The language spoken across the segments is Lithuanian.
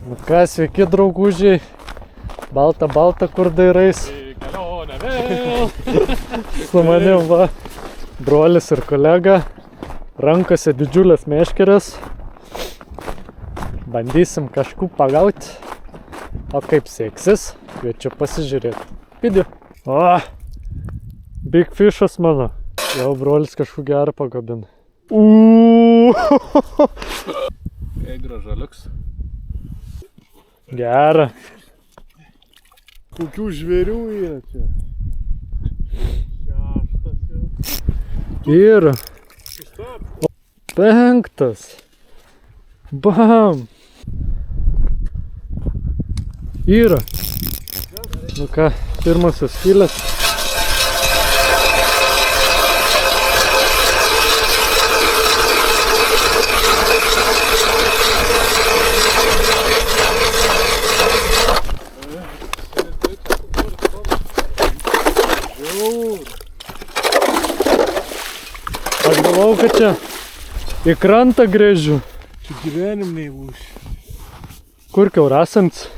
Nu ką, sveiki draugužiai, balta, kur dairais. Kelionė vėl. Su manim va, brolis ir kolega, rankose didžiulės meškerės. Bandysim kažkų pagauti, o kaip seksis, kviečiu pasižiūrėti. Pidi. O, big fishas mano. Jau brolis kažkų gerą pagabina. Graža liuks. Gerą. Kokių žvėrių yra čia? Šeštas jau. Yra. Stop. 5. Bam. Yra. Nu ką, pirmasis skylės. Aš galvau, kad čia į krantą grėžiu. Čia gyvenim neįlūš. Kur kiaurasams?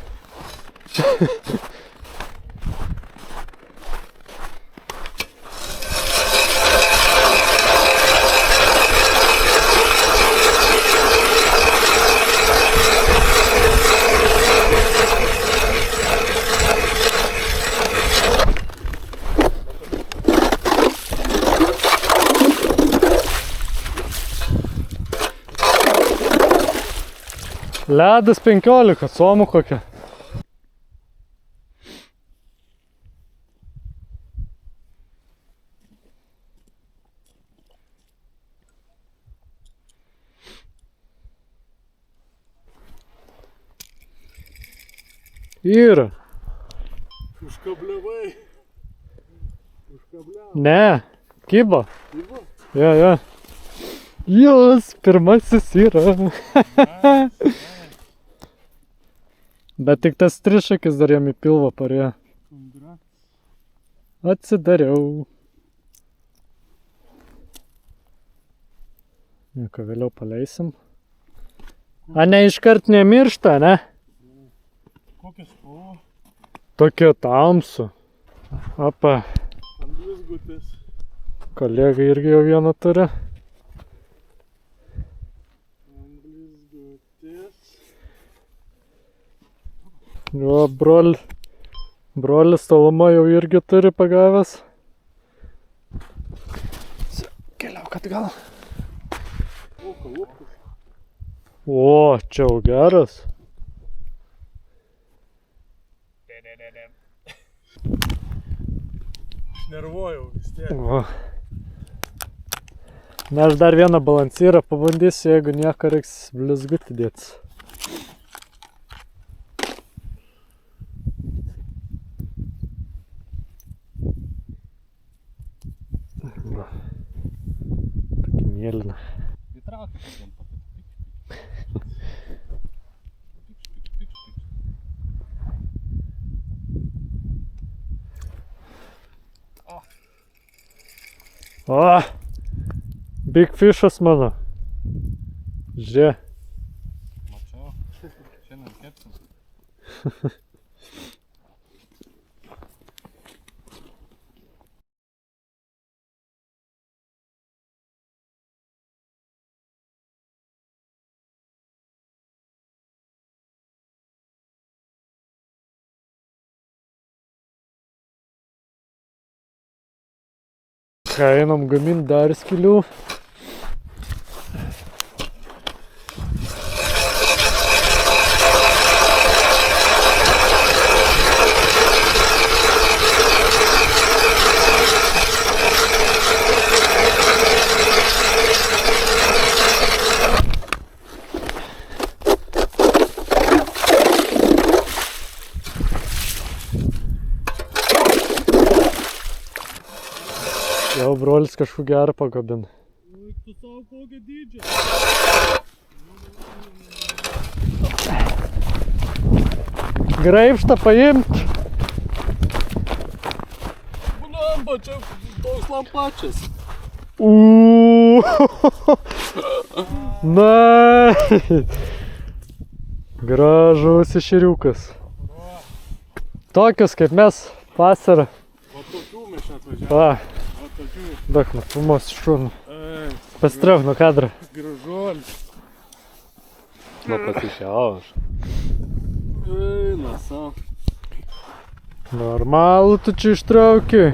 Ledas 15, suomų kokia. Yra. Užkabliavai. Užkabliavai. Ne, kybo. Kybo? Jo. Jos, pirmasis yra. Bet tik tas trišakis dar jam į pilvą parėjo. Atsidariau. Nieko, vėliau paleisim. A ne iškart nemiršta, ne? Kokias spalvos? Tokia tamsu. Apa, Blizgutis. kolega irgi jau vieną turi. Blizgutis. Jo, brolis Toluma jau irgi turi pagavęs. Keliauk atgal. O, čia jau geras. Aš nervojau vis tiek. O. Na, aš dar vieną balansyrą pabandysiu, jeigu nieko reiks blizgutį dėtis. Va. Tokį mėlyną. Įtraukit jam pakit. O, big fishas mano. Žiūrė. Mačiau. Šiandien kepsim. Ką, einam gamint dar skylių. Jau brolis kažkų gerą pagabina. Tu savo kokią dydžią. Graibštą paimt. Bunamba, čia toks lampačias. Na. Gražus ešeriukas. Tokius kaip mes vasarą. Va tokių mes čia atvažiavome. Va, Va tokių. daug nufilmuos šunų. Ei, Pastrauk nuo kadro. gražuolis. Nu pasišiau aš. Ei, lasa. Normalų tu čia ištrauki.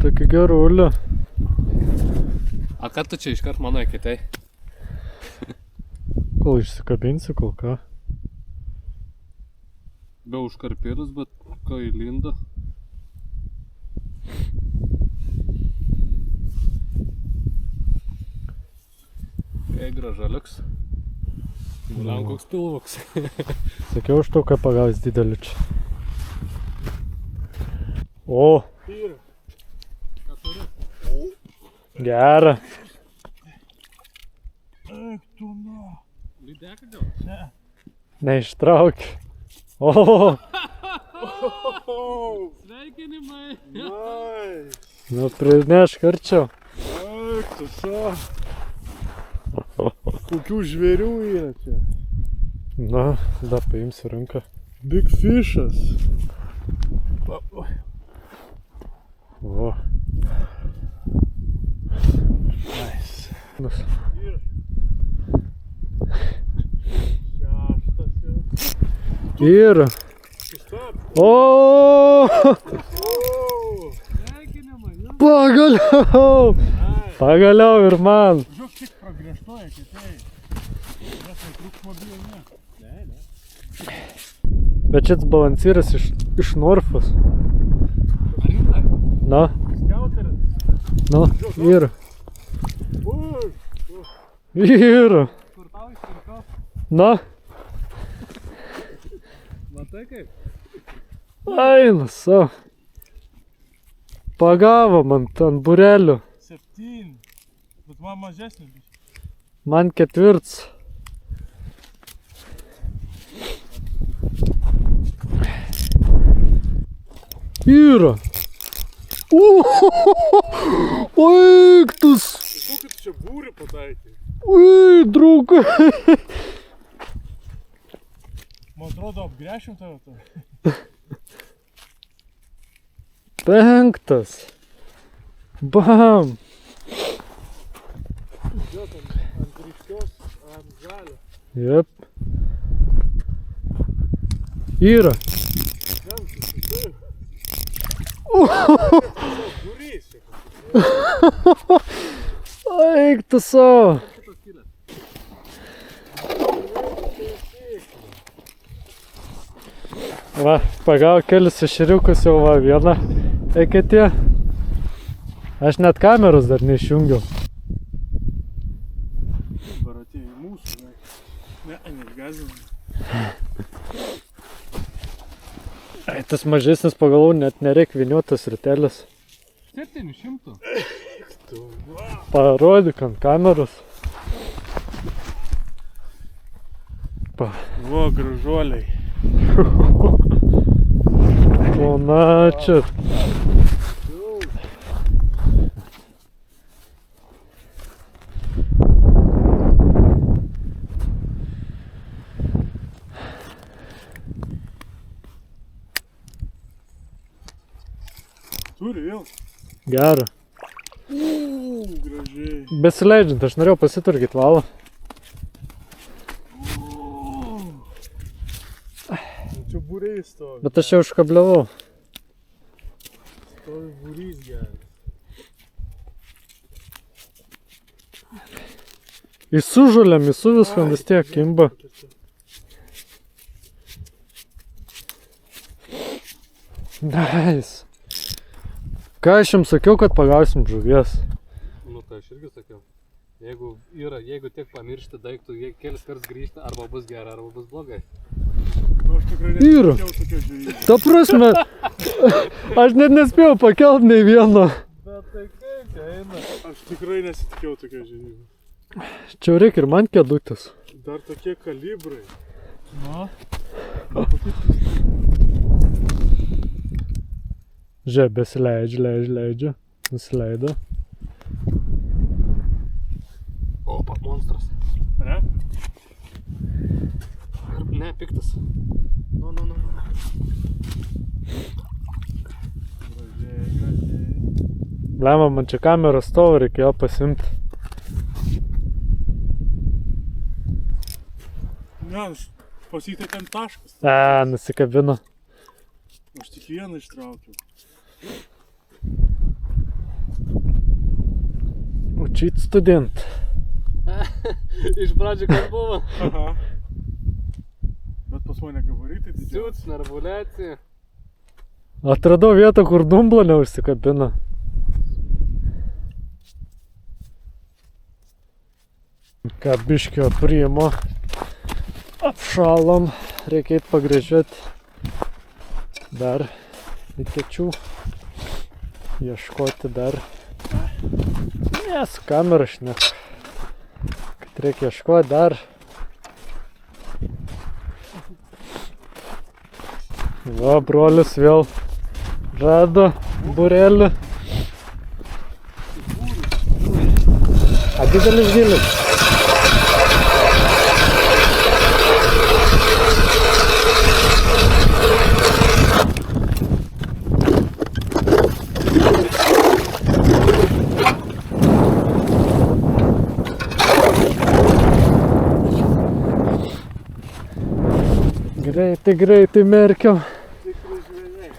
Tokį gerulį. A ką tu čia iškart mano kitai? Kol išsikabinsi, kol ką. Be užkarpėlus, bet ką įlindo. Ei, gražaliuks. Guliam koks pilvoks. Sakiau, už to, ką pagaus didelį čia. O, Yra. Ką turi? gera. Eik tu na. Lydeką gal? Neištrauki. O, Oh, Sveikinimai! nice. nu prinešk arčiau. Eik tu sa. Kokių žvėrių yra čia. Na, da paimsiu ranką. Big fishas. O, Nice. nus. Yra. Šeštas jau. Ir. Sustab. O, Oh. Sveikinimai! pagaliau. Nice. Pagaliau ir man. Žiūrėk, tik pragriežtoja kitai. Mes netrūks mobilų, ne? Ne. Bet šits balansyras iš Norfos. Ar rimtai? Na, Skiauteris. nu, ir. Už. Ir. Kur tau išpirkau? Na, Matai kaip? eina savo. Pagavo man ant burelių. 7. Bet man mažesnis. biškį. Man ketvirts. Yra. Oiktus. Kokį tu čia būrį pataikai? Ui, draugai. Man atrodo, apgręšim tave to. Penktas. Bam. Žiūrėk, ant ryškios, ant žalio. Jep. Yra. Žemtis, tai. Būrys. Eik tu savo. Kitos kilės. Va, pagavo kelis ešeriukus jau va vieną eketė. Aš net kameros dar neišjungiau. Dabar atėjo į mūsų. Ne, neišgazinam. Ai, tas mažesnis pagalvojau, net nereik vyniuotas ritelis. 700. Tu, va. Parodyk ant kameros. Va, gražuoliai. Ona čia. Turi vėl. Gera. Gražiai. Besileidžiant, aš norėjau pasiturkyti valą. Čia būriai stovi. Bet aš jau užkabliavau. Stovi būrys geras. Įsužuliam, įsuviskam vis tiek kimba. Nice. Ką aš jums sakiau, kad pagausim žuvies? Nu tai aš irgi sakiau. Jeigu tiek pamiršti daiktų, jie kelis kartus grįžta, arba bus gerai, arba bus blogai. Nu, aš tikrai Yra. nesitikėjau tokio žvejybos. Ta prasme, aš net nespėjau pakelt nei vieno. Bet tai kaip čia eina? Aš tikrai nesitikėjau tokio žvejybos. Čia reikia ir man kėdutės. Dar tokie kalibrai. Na. Žiūrėk, besileidžia. Nusileido. Opa, monstras. Ne? Ne, piktas. Nu. Gražiai. Lemma, man čia kameros stovo, reikėjo pasimti. Ne, aš pasitė ten taškas. Nusikabino. Aš tik vieną ištraukiau. Učit student. Iš pradžių kas buvo? Aha. Bet pas mane gabaritai didžiausi. Siūts, narvuliacija. Atradau vietą, kur dumblo neužsikabino. Ką biškio priimo. Apšalom. Reikia eit pagrėžiuoti. Dar įkečių. Ieškoti dar. Ne, su kamera šnek. Kad reikia ieškoti dar. Va, brolis vėl rado burelį. A didelis gilis. Greitai merkiam. Tikrai žvejai.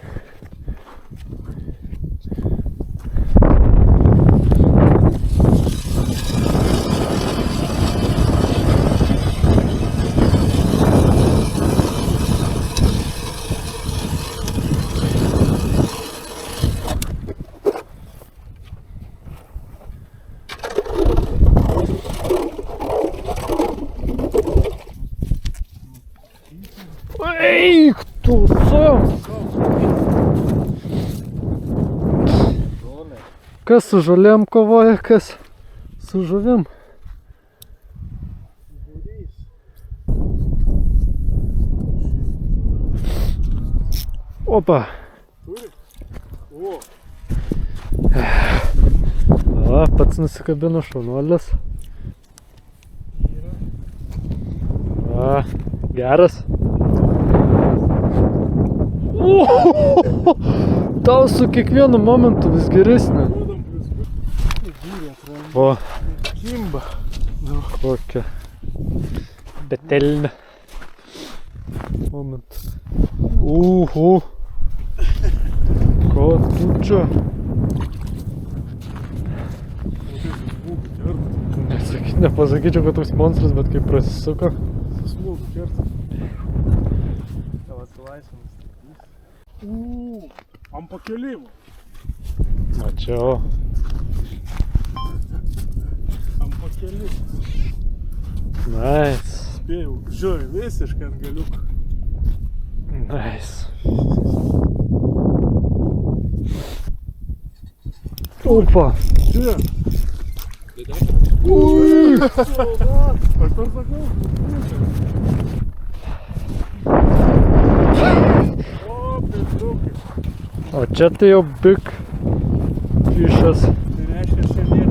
Eik tu savo! Kas su žolėm kovoja, kas su žuvim? Opa! Turi? O, Va, pats nusikabino šaunuolis. Va, geras. Tau su kiekvienu momentu vis geresnė. duodam plius. Žiūrė, atranda. O, Kimba. kokia betelnė. Moment. Ko tu čia? Nepasakyčiau, kad toks monstras, bet kaip prasisuko. Smūgų kertas. Gal atsilaisvinas. Ant pakelimo. Mačiau. Ant pakelimo. Nice. Spėjau, žiūrėjau, visiškai ant galiuko. Nice. Opa. Čia. Ui. Aš tau sakau, o, pėdukai. O čia tai jau big fišas. Tai reiškia šiandien.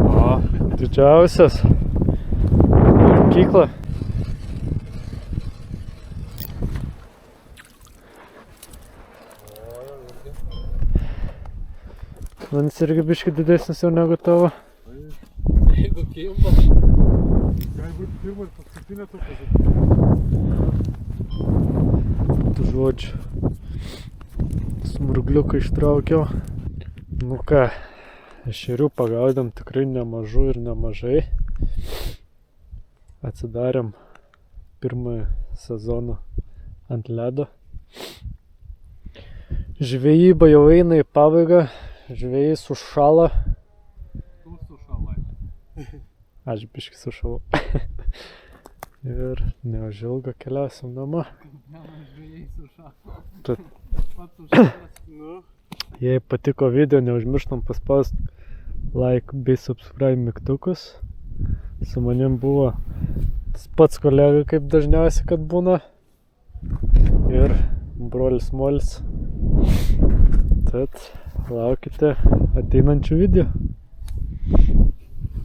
O, didžiausias. Mokykla. Man jis irgi biškai didesnis jau negu tavo. Jeigu kimba. Gali būti pirma ir paskutinė to pasakyti. Tu žodžiu. Smurgliuką ištraukiau. Nu ką, ešerių pagaudėm tikrai nemažų ir nemažai. Atsidarėm pirmąjį sezoną ant ledo. Žvejyba jau eina į pabaigą. Žvejai sušala. Tu sušalai. Aš biškį sušalau. Ir neužilgo keliausim namo. Mano žvejai sušalo. Tad Pats sušalas. Nu, jei patiko video, neužmirštam paspaust like bei subscribe mygtukus. Su manim buvo tas pats kolega, kaip dažniausiai kad būna. Ir brolis molis. Tad laukite ateinančių video.